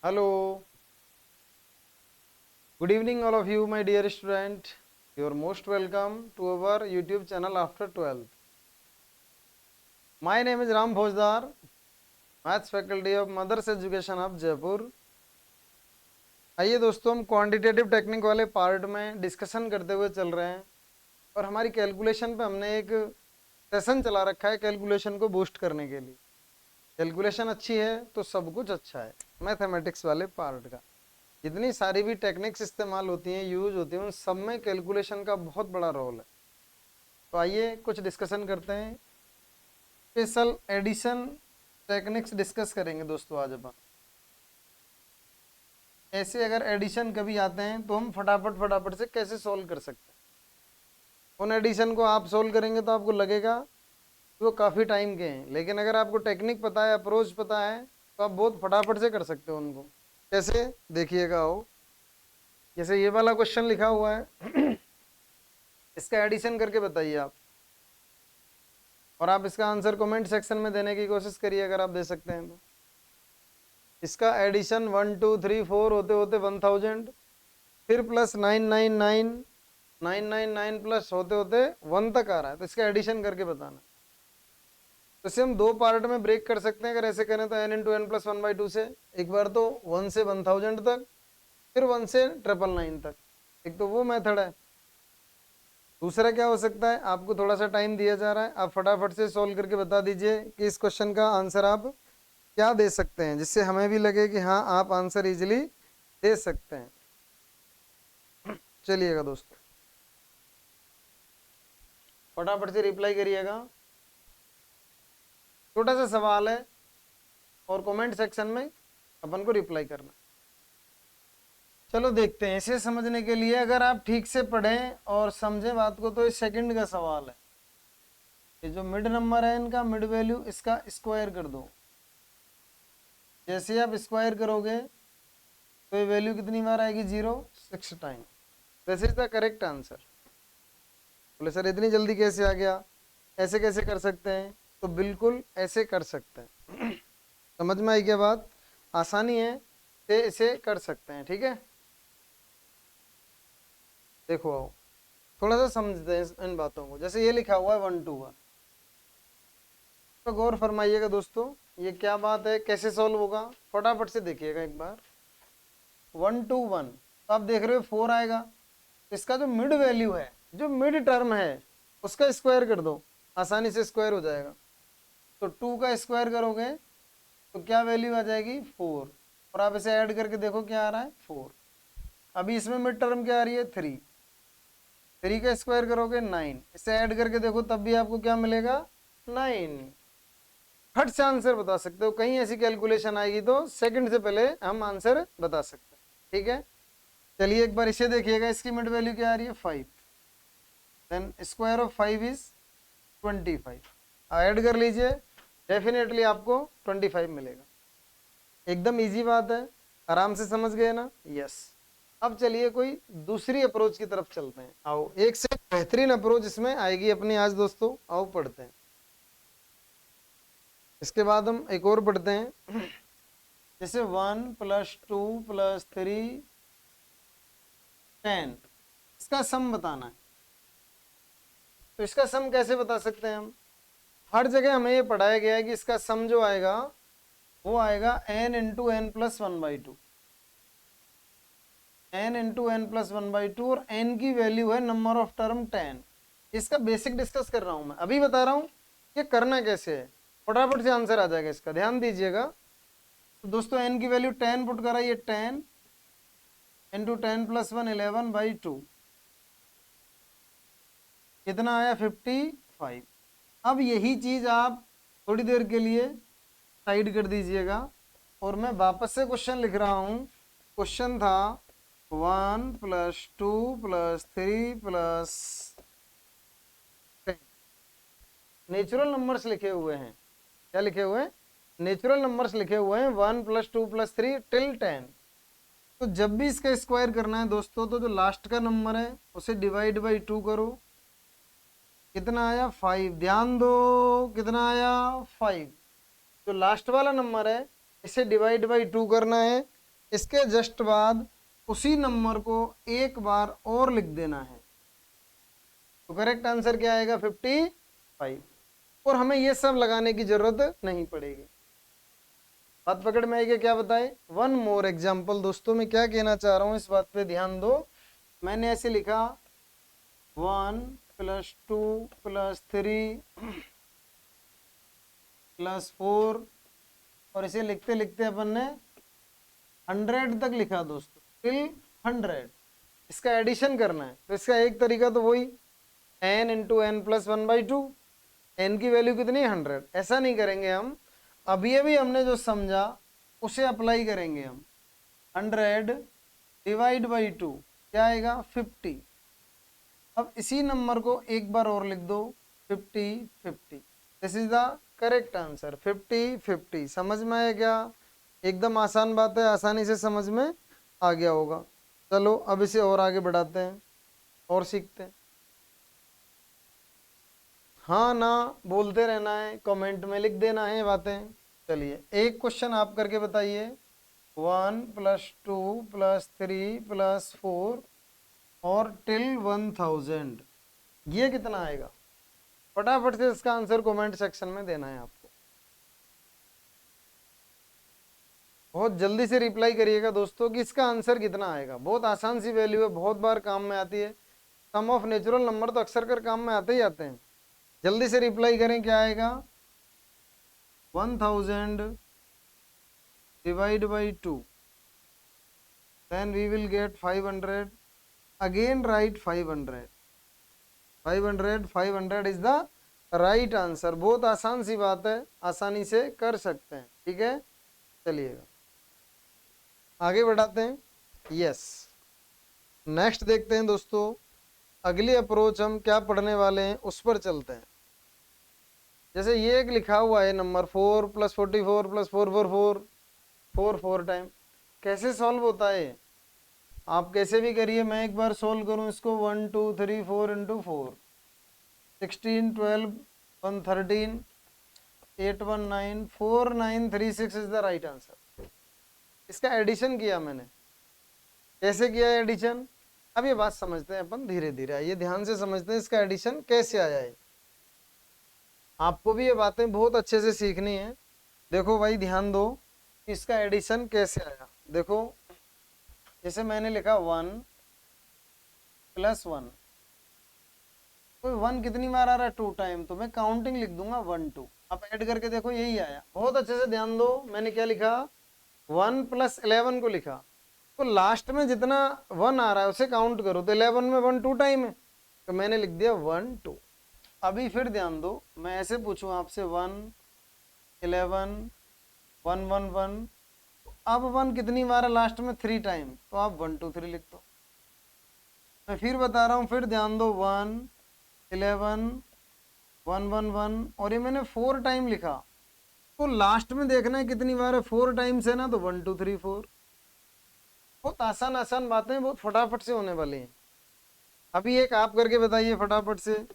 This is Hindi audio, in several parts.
Hello, good evening, all of you, my dear student. You are most welcome to our YouTube channel after 12th. My name is Ram Bhojdar, Maths Faculty of Mothers Education of Jaipur. आइए दोस्तों, हम क्वांटिटेटिव टेक्निक वाले पार्ट में डिस्कशन करते हुए चल रहे हैं और हमारी कैलकुलेशन पे हमने एक सेशन चला रखा है कैलकुलेशन को बूस्ट करने के लिए। कैलकुलेशन अच्छी है तो सब कुछ अच्छा है। मैथमेटिक्स वाले पार्ट का जितनी सारी भी टेक्निक्स इस्तेमाल होती हैं, यूज होती हैं, उन सब में कैलकुलेशन का बहुत बड़ा रोल है। तो आइए कुछ डिस्कशन करते हैं। स्पेशल एडिशन टेक्निक्स डिस्कस करेंगे दोस्तों आज अपन। ऐसे अगर एडिशन कभी आते हैं तो हम फटाफट से कैसे सॉल्व कर सकते हैं। उन एडिशन को आप सॉल्व करेंगे तो आपको लगेगा कि वो काफ़ी टाइम के हैं, लेकिन अगर आपको टेक्निक पता है, अप्रोच पता है, तो आप बहुत फटाफट से कर सकते हो उनको। कैसे देखिएगा हो, जैसे ये वाला क्वेश्चन लिखा हुआ है इसका एडिशन करके बताइए आप, और आप इसका आंसर कमेंट सेक्शन में देने की कोशिश करिए अगर आप दे सकते हैं तो। इसका एडिशन 1 2 3 4 होते होते 1000, फिर प्लस 999 प्लस होते होते 1 तक आ रहा है, तो इसका एडिशन करके बताना। तो इसे हम दो पार्ट में ब्रेक कर सकते हैं। अगर ऐसे करें तो n इंटू एन प्लस 1/2 से, एक बार तो 1 से 1000 तक, फिर 1 से 999 तक। एक तो वो मेथड है। दूसरा क्या हो सकता है, आपको थोड़ा सा टाइम दिया जा रहा है, आप फटाफट से सॉल्व करके बता दीजिए कि इस क्वेश्चन का आंसर आप क्या दे सकते हैं, जिससे हमें भी लगे कि हाँ आप आंसर इजीली दे सकते हैं। चलिएगा दोस्तों, फटाफट से रिप्लाई करिएगा। छोटा सा सवाल है और कमेंट सेक्शन में अपन को रिप्लाई करना। चलो देखते हैं। इसे समझने के लिए अगर आप ठीक से पढ़ें और समझें बात को, तो ये सेकंड का सवाल है। ये जो मिड नंबर है इनका मिड वैल्यू, इसका स्क्वायर कर दो। जैसे आप स्क्वायर करोगे तो ये वैल्यू कितनी बार आएगी, 0 6 time. This is the correct answer. बोले सर इतनी जल्दी कैसे आ गया, ऐसे कैसे कर सकते हैं? तो बिल्कुल ऐसे कर सकते हैं। समझ में आई क्या बात? आसानी है से इसे कर सकते हैं। ठीक है, देखो आओ थोड़ा सा समझते हैं इन बातों को। जैसे ये लिखा हुआ है 1 2 1, तो गौर फरमाइएगा दोस्तों, ये क्या बात है, कैसे सॉल्व होगा, फटाफट से देखिएगा एक बार। 1 2 1, तो आप देख रहे हो 4 आएगा। इसका जो मिड वैल्यू है, जो मिड टर्म है, उसका स्क्वायर कर दो, आसानी से स्क्वायर हो जाएगा। तो 2 का स्क्वायर करोगे तो क्या वैल्यू आ जाएगी, 4। और आप इसे ऐड करके देखो क्या आ रहा है, 4। अभी इसमें मिड टर्म क्या आ रही है, 3। 3 का स्क्वायर करोगे 9, इसे ऐड करके देखो तब भी आपको क्या मिलेगा, 9। फट से आंसर बता सकते हो। कहीं ऐसी कैलकुलेशन आएगी तो सेकंड से पहले हम आंसर बता सकते हैं। ठीक है, चलिए एक बार इसे देखिएगा। इसकी मिड वैल्यू क्या आ रही है, 5। Then square of 5 is 25। Add कर लीजिए, डेफिनेटली आपको 25 मिलेगा। एकदम इजी बात है, आराम से समझ गए ना? यस। अब चलिए कोई दूसरी अप्रोच की तरफ चलते हैं। आओ, एक से बेहतरीन अप्रोच इसमें आएगी अपनी आज दोस्तों। आओ पढ़ते हैं। इसके बाद हम एक और पढ़ते हैं। जैसे 1 + 2 + 3 10, इसका सम बताना है। तो इसका सम कैसे बता सकते हैं हम? हर जगह हमें ये पढ़ाया गया है कि इसका सम जो आएगा वो आएगा n into n plus 1/2। n into n plus 1/2, और n की वैल्यू है नंबर ऑफ टर्म 10। इसका बेसिक डिस्कस कर रहा हूं मैं, अभी बता रहा हूं ये करना कैसे है। फटाफट से आंसर आ जाएगा इसका, ध्यान दीजिएगा। तो दोस्तों n की वैल्यू 10 पुट कराइए, 10 इंटू 10 + 1 11/2, कितना आया, 55। अब यही चीज आप थोड़ी देर के लिए साइड कर दीजिएगा और मैं वापस से क्वेश्चन लिख रहा हूं। क्वेश्चन था 1 + 2 + 3 + 10, नेचुरल नंबर्स लिखे हुए हैं। क्या लिखे हुए हैं? नेचुरल नंबर्स लिखे हुए हैं, 1 + 2 + 3 टिल 10। तो जब भी इसका स्क्वायर करना है दोस्तों, तो जो लास्ट का नंबर है उसे डिवाइड बाई 2 करो। कितना आया, 5। ध्यान दो, कितना आया, 5। जो लास्ट वाला नंबर है इसे डिवाइड बाई 2 करना है, इसके जस्ट बाद उसी नंबर को एक बार और लिख देना है। तो करेक्ट आंसर क्या आएगा? 55। और हमें ये सब लगाने की जरूरत नहीं पड़ेगी। बात पकड़ में आएगी? क्या बताए? One more example. दोस्तों मैं क्या कहना चाह रहा हूं इस बात पे ध्यान दो। मैंने ऐसे लिखा 1 + 2 + 3 + 4 और इसे लिखते लिखते अपन ने 100 तक लिखा दोस्तों, टिल 100। इसका एडिशन करना है तो इसका एक तरीका तो वही n × n + 1/2। n की वैल्यू कितनी? 100। ऐसा नहीं करेंगे हम, अभी हमने जो समझा उसे अप्लाई करेंगे हम। 100 / 2 क्या आएगा? 50। अब इसी नंबर को एक बार और लिख दो, 50 50। This is the correct answer, 50 50। समझ में आया क्या? एकदम आसान बात है, आसानी से समझ में आ गया होगा। चलो अब इसे और आगे बढ़ाते हैं और सीखते हैं। हाँ ना बोलते रहना है, कमेंट में लिख देना है बातें। चलिए एक क्वेश्चन आप करके बताइए। 1 + 2 + 3 + 4 और टिल 1000, ये कितना आएगा? फटाफट से इसका आंसर कमेंट सेक्शन में देना है आपको। बहुत जल्दी से रिप्लाई करिएगा दोस्तों कि इसका आंसर कितना आएगा। बहुत आसान सी वैल्यू है, बहुत बार काम में आती है। सम ऑफ नेचुरल नंबर तो अक्सर कर काम में आते ही आते हैं। जल्दी से रिप्लाई करें, क्या आएगा? 1000 / 2, then we will get 500. Again write 500 is the right answer। बहुत आसान सी बात है, आसानी से कर सकते हैं। ठीक है, चलिएगा आगे बढ़ाते हैं। यस, नेक्स्ट देखते हैं दोस्तों। अगली अप्रोच हम क्या पढ़ने वाले हैं उस पर चलते हैं। जैसे ये एक लिखा हुआ है नंबर 4 + 44 + 444 4 टाइम। कैसे सॉल्व होता है? आप कैसे भी करिए, मैं एक बार सोल्व करूं इसको। 1 2 3 4 × 4, 16 12 113 819 4936 इज द राइट आंसर। इसका एडिशन किया मैंने। कैसे किया है एडिशन? अब ये बात समझते हैं अपन धीरे धीरे। आइए ध्यान से समझते हैं इसका एडिशन कैसे आया है। आपको भी ये बातें बहुत अच्छे से सीखनी है। देखो भाई ध्यान दो, इसका एडिशन कैसे आया। देखो जैसे मैंने लिखा 1 + 1, तो 1 कितनी बार आ रहा है? 2 टाइम, तो मैं काउंटिंग लिख दूंगा 1 2। आप ऐड करके देखो यही आया। बहुत अच्छे से ध्यान दो, मैंने क्या लिखा? 1 + 11 को लिखा। तो लास्ट में जितना 1 आ रहा है उसे काउंट करो, तो 11 में 1 2 टाइम है, तो मैंने लिख दिया 1 2। अभी फिर ध्यान दो, मैं ऐसे पूछूं आपसे 1 11 1 1 1, अब 1 कितनी बार है लास्ट में? 3 टाइम, तो आप 1 2 3 लिख दो। मैं फिर बता रहा हूँ, फिर ध्यान दो, 1 11 1 1 1 और ये मैंने 4 टाइम लिखा। तो लास्ट में देखना है कितनी बार है, 4 टाइम्स है ना, तो 1 2 3 4। बहुत आसान आसान बातें बहुत फटाफट से होने वाली हैं। अभी एक आप करके बताइए फटाफट से।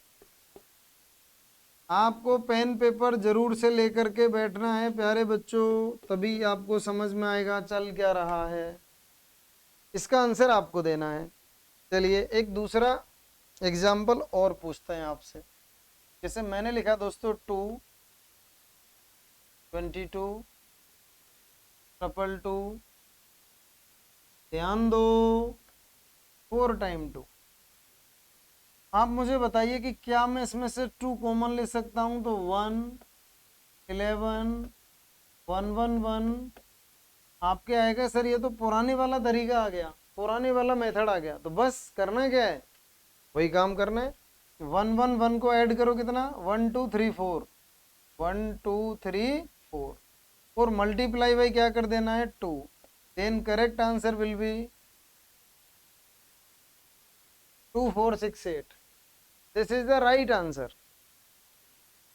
आपको पेन पेपर जरूर से लेकर के बैठना है प्यारे बच्चों, तभी आपको समझ में आएगा चल क्या रहा है। इसका आंसर आपको देना है। चलिए एक दूसरा एग्जाम्पल और पूछते हैं आपसे। जैसे मैंने लिखा दोस्तों 2 22 2 ध्यान दो, 4 टाइम 2। आप मुझे बताइए कि क्या मैं इसमें से 2 कॉमन ले सकता हूं? तो 1 11 1 1 1 आपके आएगा सर ये तो पुराने वाला तरीका आ गया, पुराने वाला मेथड आ गया। तो बस करना क्या है, वही काम करना है। 1 1 1 को ऐड करो, कितना? 1 2 3 4 1 2 3 4 और मल्टीप्लाई बाई क्या कर देना है? 2। Then correct answer will be 2468। This is the right answer.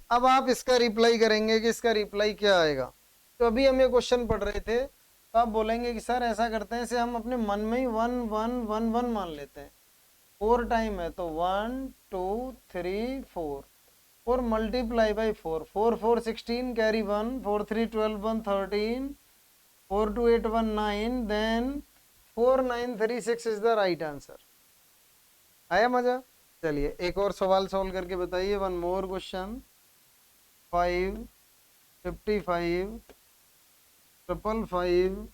अब आप इसका रिप्लाई करेंगे कि इसका रिप्लाई क्या आएगा। तो अभी हम ये क्वेश्चन पढ़ रहे थे, तो आप बोलेंगे कि सर ऐसा करते हैं, इसे हम अपने मन में ही 1 1 1 1 मान लेते हैं। 4 टाइम है तो 1 2 3 4 और multiply by 4 4 4 16 carry 1 4 3 12 1 13 42819, then 4936 is the right answer. आया मजा? चलिए एक और सवाल सॉल्व करके बताइए। One more question. 5, 55, 555,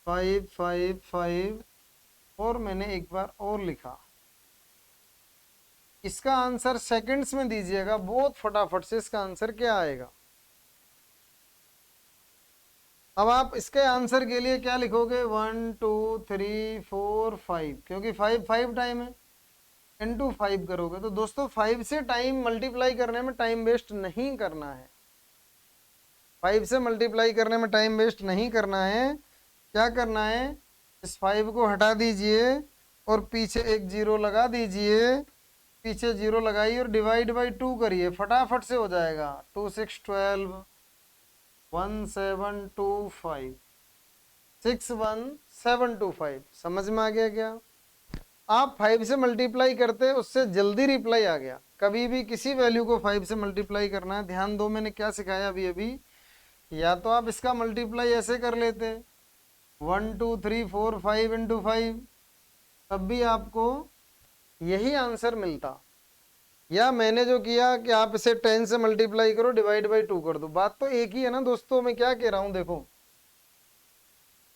555 और मैंने एक बार और लिखा। इसका आंसर सेकंड्स में दीजिएगा बहुत फटाफट से। इसका आंसर क्या आएगा? अब आप इसके आंसर के लिए क्या लिखोगे? 1 2 3 4 5, क्योंकि 5 टाइम है, इनटू 5 करोगे। तो दोस्तों 5 से टाइम मल्टीप्लाई करने में टाइम वेस्ट नहीं करना है। 5 से मल्टीप्लाई करने में टाइम वेस्ट नहीं करना है। क्या करना है? इस 5 को हटा दीजिए और पीछे एक जीरो लगा दीजिए। पीछे जीरो लगाइए और डिवाइड बाई 2 करिए, फटाफट से हो जाएगा। 2 6 12, 1725, 61725। समझ में आ गया क्या? आप 5 से मल्टीप्लाई करते उससे जल्दी रिप्लाई आ गया। कभी भी किसी वैल्यू को 5 से मल्टीप्लाई करना है, ध्यान दो मैंने क्या सिखाया अभी अभी। या तो आप इसका मल्टीप्लाई ऐसे कर लेते 1 2 3 4 5 इंटू 5, तब भी आपको यही आंसर मिलता। या मैंने जो किया कि आप इसे 10 से मल्टीप्लाई करो, डिवाइड बाई 2 कर दो। बात तो एक ही है ना दोस्तों। मैं क्या कह रहा हूं, देखो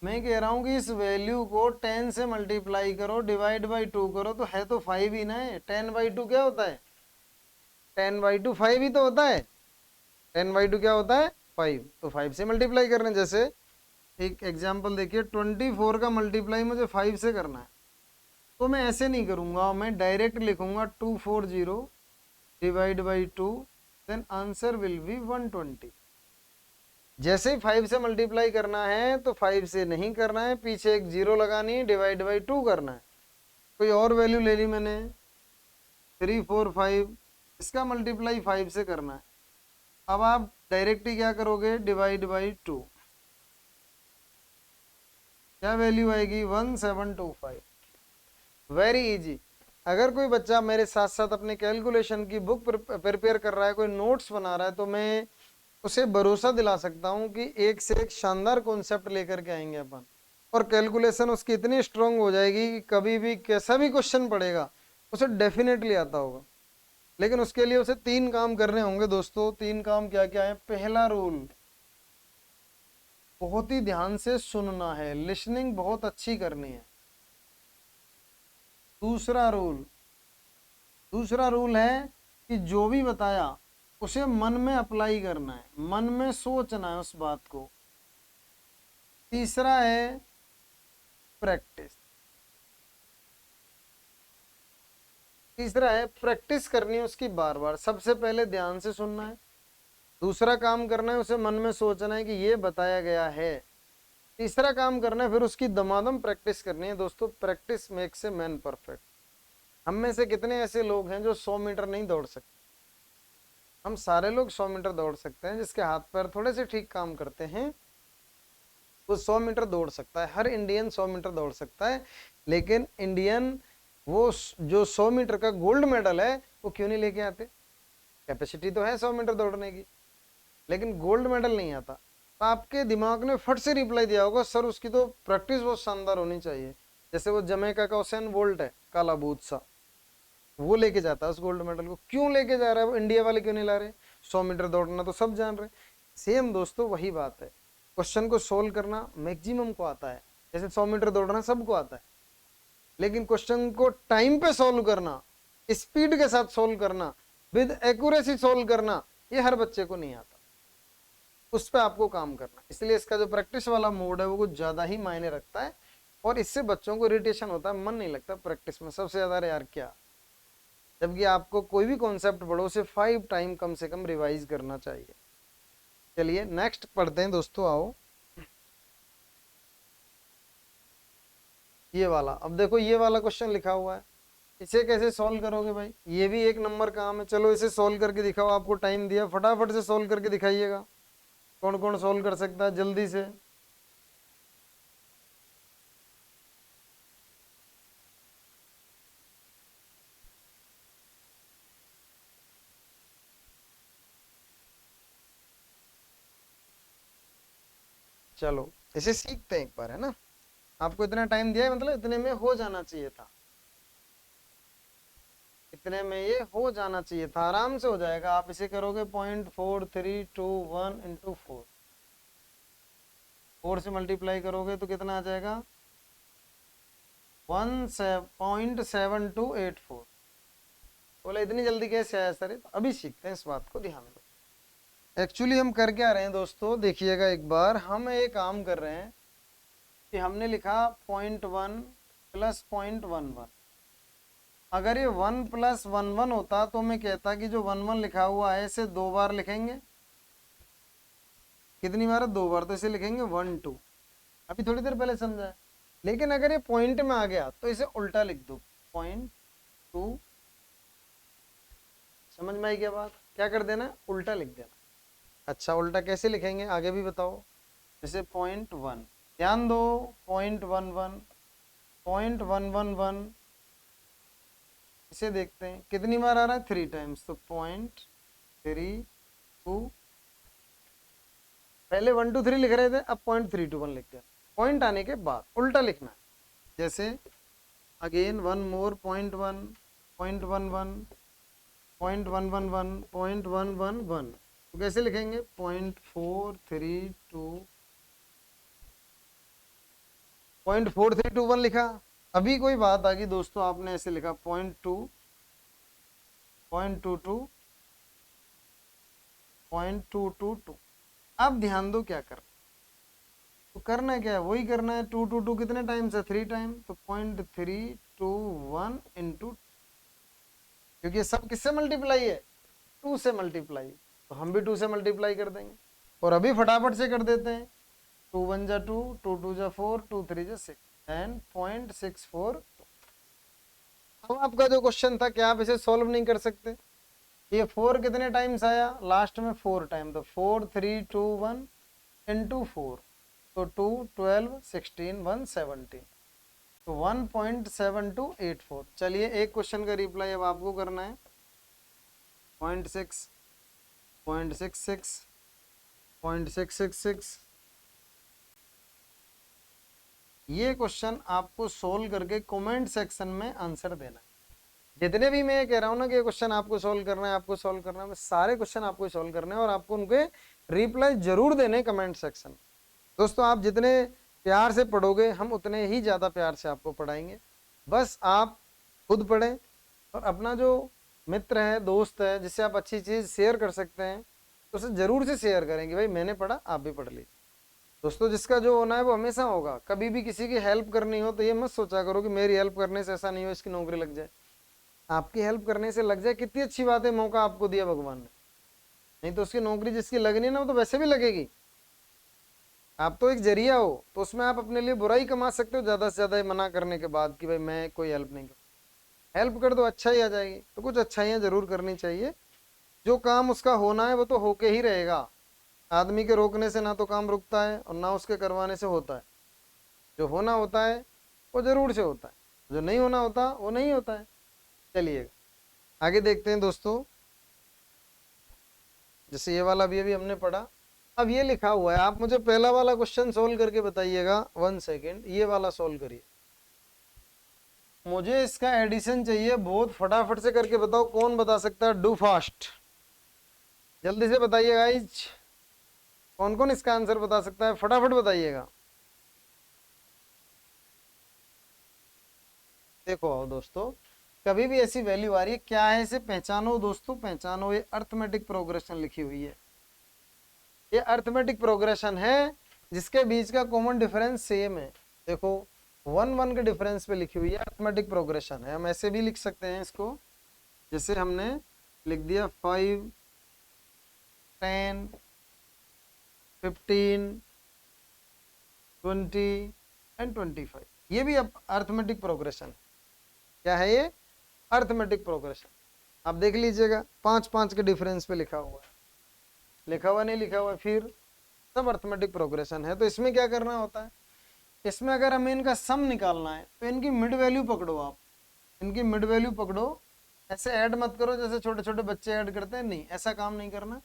मैं कह रहा हूं कि इस वैल्यू को 10 से मल्टीप्लाई करो, डिवाइड बाई 2 करो, तो है तो 5 ही ना है। 10/2 क्या होता है? 10/2 5 ही तो होता है। 10/2 क्या होता है? 5। तो 5 से मल्टीप्लाई करने, जैसे एक एग्जाम्पल देखिए, 24 का मल्टीप्लाई मुझे 5 से करना है, तो मैं ऐसे नहीं करूंगा, मैं डायरेक्ट लिखूंगा 240 divide by 2, then answer will be 120। जैसे ही 5 से मल्टीप्लाई करना है तो 5 से नहीं करना है, पीछे एक जीरो लगानी है, डिवाइड बाई 2 करना है। कोई और वैल्यू ले ली मैंने 345, इसका मल्टीप्लाई 5 से करना है। अब आप डायरेक्टली क्या करोगे? डिवाइड बाई 2, क्या वैल्यू आएगी? 1725। Very easy. अगर कोई बच्चा मेरे साथ साथ अपने कैलकुलेशन की बुक प्रिपेयर कर रहा है, कोई नोट्स बना रहा है, तो मैं उसे भरोसा दिला सकता हूं कि एक से एक शानदार कॉन्सेप्ट लेकर के आएंगे अपन, और कैलकुलेशन उसकी इतनी स्ट्रांग हो जाएगी कि कभी भी कैसा भी क्वेश्चन पड़ेगा उसे डेफिनेटली आता होगा। लेकिन उसके लिए उसे 3 काम करने होंगे दोस्तों। 3 काम क्या क्या है? पहला रूल, बहुत ही ध्यान से सुनना है, लिसनिंग बहुत अच्छी करनी है। दूसरा रूल है कि जो भी बताया उसे मन में अप्लाई करना है, मन में सोचना है उस बात को। तीसरा है प्रैक्टिस करनी है उसकी बार बार। सबसे पहले ध्यान से सुनना है, दूसरा काम करना है उसे मन में सोचना है कि ये बताया गया है, तीसरा काम करना है फिर उसकी दमादम प्रैक्टिस करनी है। दोस्तों practice makes a man perfect. हम में से कितने ऐसे लोग हैं जो 100 मीटर नहीं दौड़ सकते? हम सारे लोग 100 मीटर दौड़ सकते हैं। जिसके हाथ पैर थोड़े से ठीक काम करते हैं वो 100 मीटर दौड़ सकता है। हर इंडियन 100 मीटर दौड़ सकता है। लेकिन इंडियन वो जो 100 मीटर का गोल्ड मेडल है वो क्यों नहीं लेके आते? कैपेसिटी तो है 100 मीटर दौड़ने की, लेकिन गोल्ड मेडल नहीं आता। तो आपके दिमाग ने फट से रिप्लाई दिया होगा, सर उसकी तो प्रैक्टिस बहुत शानदार होनी चाहिए। जैसे वो जमैका का उसेन बोल्ट है, काला बूथ सा, वो लेके जाता है उस गोल्ड मेडल को। क्यों लेके जा रहा है वो? इंडिया वाले क्यों नहीं ला रहे? 100 मीटर दौड़ना तो सब जान रहे। सेम दोस्तों वही बात है। क्वेश्चन को सोल्व करना मैक्सिमम को आता है, जैसे 100 मीटर दौड़ना सबको आता है, लेकिन क्वेश्चन को टाइम पे सोल्व करना, स्पीड के साथ सोल्व करना, विद एक्यूरेसी सोल्व करना, ये हर बच्चे को नहीं आता। उस पर आपको काम करना। इसलिए इसका जो प्रैक्टिस वाला मोड है वो कुछ ज्यादा ही मायने रखता है, और इससे बच्चों को इरिटेशन होता है, मन नहीं लगता प्रैक्टिस में सबसे ज्यादा। यार क्या, जबकि आपको कोई भी कॉन्सेप्ट पढ़ो उसे 5 टाइम कम से कम रिवाइज करना चाहिए। चलिए नेक्स्ट पढ़ते हैं दोस्तों, आओ ये वाला। अब देखो ये वाला क्वेश्चन लिखा हुआ है, इसे कैसे सॉल्व करोगे भाई? ये भी एक नंबर काम है। चलो इसे सॉल्व करके दिखाओ, आपको टाइम दिया, फटाफट से सॉल्व करके दिखाइएगा। कौन कौन सॉल्व कर सकता है जल्दी से? चलो इसे सीखते हैं एक बार, है ना। आपको इतना टाइम दिया है, मतलब इतने में हो जाना चाहिए था, इतने में ये हो जाना चाहिए था, आराम से हो जाएगा। आप इसे करोगे 0.4321 × 4, 4 से मल्टीप्लाई करोगे तो कितना आ जाएगा 1.7284। बोला इतनी जल्दी कैसे आया सर, तो अभी सीखते हैं, इस बात को ध्यान दो। एक्चुअली हम कर क्या रहे हैं दोस्तों, देखिएगा एक बार, हम एक काम कर रहे हैं कि हमने लिखा 0.1 + 0.11। अगर ये 1 + 11 होता तो मैं कहता कि जो 11 लिखा हुआ है इसे 2 बार लिखेंगे। कितनी बार है, 2 बार, तो इसे लिखेंगे 1 2। अभी थोड़ी देर पहले समझा है। लेकिन अगर ये पॉइंट में आ गया तो इसे उल्टा लिख दो, 0.2। समझ में आई क्या बात, क्या कर देना, उल्टा लिख देना। अच्छा उल्टा कैसे लिखेंगे आगे भी बताओ। जैसे 0.1, ध्यान दो, 0.11, 0.111, इसे देखते हैं कितनी बार आ रहा है, 3 टाइम्स, तो 0.32। पहले 1 2 3 लिख रहे थे, अब 0.321 लिख दिया। पॉइंट आने के बाद उल्टा लिखना है। जैसे अगेन 1 मोर, 0.1, 0.11, 0.111, 0.111, तो कैसे लिखेंगे 0.4321 लिखा। अभी कोई बात आ गई दोस्तों, आपने ऐसे लिखा 0.2, 0.22, 0.222। अब ध्यान दो क्या कर, तो करना क्या है, वही करना है। 222 कितने टाइम्स है, 3 टाइम, तो 0.321 × क्योंकि ये सब किससे मल्टीप्लाई है, 2 से मल्टीप्लाई, तो हम भी 2 से मल्टीप्लाई कर देंगे। और अभी फटाफट से कर देते हैं, 2 1 जा 2, 2 2 जा 4, 2 3 जा 6 एंड 0.64। अब आपका जो क्वेश्चन था, क्या आप इसे सॉल्व नहीं कर सकते, ये 4 कितने टाइम्स आया, लास्ट में 4 टाइम, तो 4 3 2 1 × 4, तो 2 12 16 170, तो 1.7284। चलिए एक क्वेश्चन का रिप्लाई अब आपको करना है, 0.6, 0.66, 0.666। ये क्वेश्चन आपको सोल्व करके कमेंट सेक्शन में आंसर देना है। जितने भी मैं कह रहा हूँ ना कि क्वेश्चन आपको सोल्व करना है, आपको सोल्व करना है, सारे क्वेश्चन आपको सोल्व करने हैं और आपको उनके रिप्लाई जरूर देने कमेंट सेक्शन में। दोस्तों आप जितने प्यार से पढ़ोगे हम उतने ही ज़्यादा प्यार से आपको पढ़ाएंगे। बस आप खुद पढ़ें और अपना जो मित्र है, दोस्त है, जिससे आप अच्छी चीज़ शेयर कर सकते हैं, तो उसे ज़रूर से शेयर करेंगे, भाई मैंने पढ़ा आप भी पढ़ लीजिए। दोस्तों जिसका जो होना है वो हमेशा होगा। कभी भी किसी की हेल्प करनी हो तो ये मत सोचा करो कि मेरी हेल्प करने से ऐसा नहीं हो इसकी नौकरी लग जाए। आपकी हेल्प करने से लग जाए, कितनी अच्छी बात है, मौका आपको दिया भगवान ने। नहीं तो उसकी नौकरी जिसकी लगनी ना, वो तो वैसे भी लगेगी। आप तो एक जरिया हो, तो उसमें आप अपने लिए बुराई कमा सकते हो ज़्यादा से ज़्यादा, मना करने के बाद कि भाई मैं कोई हेल्प नहीं कर। हेल्प कर दो, अच्छा ही आ जाएगी। तो कुछ अच्छाइयाँ जरूर करनी चाहिए। जो काम उसका होना है वो तो होके ही रहेगा। आदमी के रोकने से ना तो काम रुकता है और ना उसके करवाने से होता है। जो होना होता है वो जरूर से होता है, जो नहीं होना होता वो नहीं होता है। चलिए आगे देखते हैं दोस्तों। जैसे ये वाला भी अभी हमने पढ़ा, अब ये लिखा हुआ है, आप मुझे पहला वाला क्वेश्चन सोल्व करके बताइएगा। 1 सेकेंड, ये वाला सोल्व करिए। मुझे इसका एडिशन चाहिए, बहुत फटाफट से करके बताओ। कौन बता सकता है, डू फास्ट, जल्दी से बताइए गाइज। कौन कौन इसका आंसर बता सकता है, फटाफट बताइएगा। देखो आओ दोस्तों, कभी भी ऐसी वैल्यू आ रही है, क्या है इसे पहचानो दोस्तों, पहचानो। ये अर्थमेटिक प्रोग्रेशन लिखी हुई है, ये अर्थमेटिक प्रोग्रेशन है जिसके बीच का कॉमन डिफरेंस सेम है। देखो 1 1 के डिफरेंस पे लिखी हुई है, अर्थमेटिक प्रोग्रेशन है। हम ऐसे भी लिख सकते हैं इसको, जैसे हमने लिख दिया 5 10 15 20 एंड 25। ये भी अब अर्थमेटिक प्रोग्रेशन है। क्या है ये, अर्थमेटिक प्रोग्रेशन। आप देख लीजिएगा 5 5 के डिफरेंस पे लिखा हुआ है, लिखा हुआ नहीं लिखा हुआ, फिर सब अर्थमेटिक प्रोग्रेशन है। तो इसमें क्या करना होता है, इसमें अगर हमें इनका सम निकालना है तो इनकी मिड वैल्यू पकड़ो। आप इनकी मिड वैल्यू पकड़ो, ऐसे ऐड मत करो जैसे छोटे छोटे बच्चे ऐड करते हैं, नहीं ऐसा काम नहीं करना।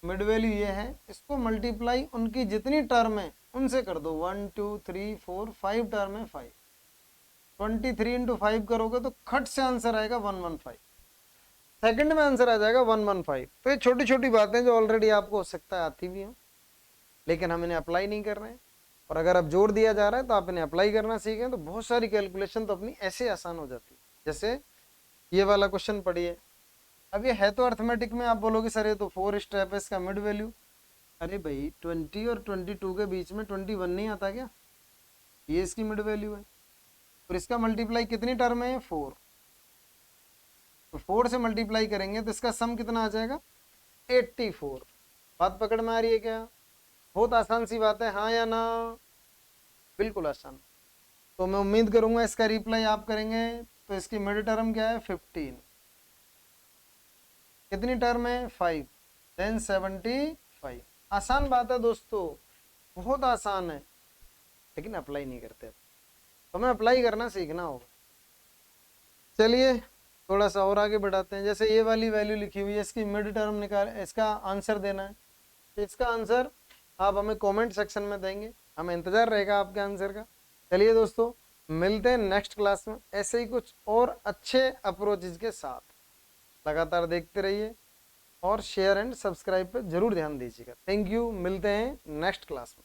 मिड वैल्यू ये है, इसको मल्टीप्लाई उनकी जितनी टर्म है उनसे कर दो 1 2 3 4 5 टर्म है 5, 23 इंटू 5 करोगे तो खट से आंसर आएगा 115, सेकंड में आंसर आ जाएगा 115। तो ये छोटी छोटी बातें जो ऑलरेडी आपको हो सकता है आती भी हो, लेकिन हम इन्हें अप्लाई नहीं कर रहे हैं। और अगर अब जोर दिया जा रहा है तो आप इन्हें अप्लाई करना सीखें तो बहुत सारी कैलकुलेशन तो अपनी ऐसे आसान हो जाती है। जैसे ये वाला क्वेश्चन पढ़िए, अब ये है तो अर्थमेटिक में, आप बोलोगे सर ये तो 4 स्टेप है, इसका मिड वैल्यू। अरे भाई 20 और 22 के बीच में 21 नहीं आता क्या, ये इसकी मिड वैल्यू है। और इसका मल्टीप्लाई कितनी टर्म है, 4, तो 4 से मल्टीप्लाई करेंगे तो इसका सम कितना आ जाएगा, 84। बात पकड़ में आ रही है क्या? बहुत आसान सी बात है, हाँ या ना? बिल्कुल आसान। तो मैं उम्मीद करूंगा इसका रिप्लाई आप करेंगे। तो इसकी मिड टर्म क्या है, 15, कितनी टर्म है, 5, देन 75। आसान बात है दोस्तों, बहुत आसान है, लेकिन अप्लाई नहीं करते। तो हमें अप्लाई करना सीखना होगा। चलिए थोड़ा सा और आगे बढ़ाते हैं। जैसे ये वाली वैल्यू लिखी हुई है, इसकी मिड टर्म निकाल, इसका आंसर देना है। तो इसका आंसर आप हमें कमेंट सेक्शन में देंगे, हमें इंतजार रहेगा आपके आंसर का। चलिए दोस्तों, मिलते हैं नेक्स्ट क्लास में ऐसे ही कुछ और अच्छे अप्रोचेज के साथ। लगातार देखते रहिए और शेयर एंड सब्सक्राइब पे जरूर ध्यान दीजिएगा। थैंक यू, मिलते हैं नेक्स्ट क्लास में।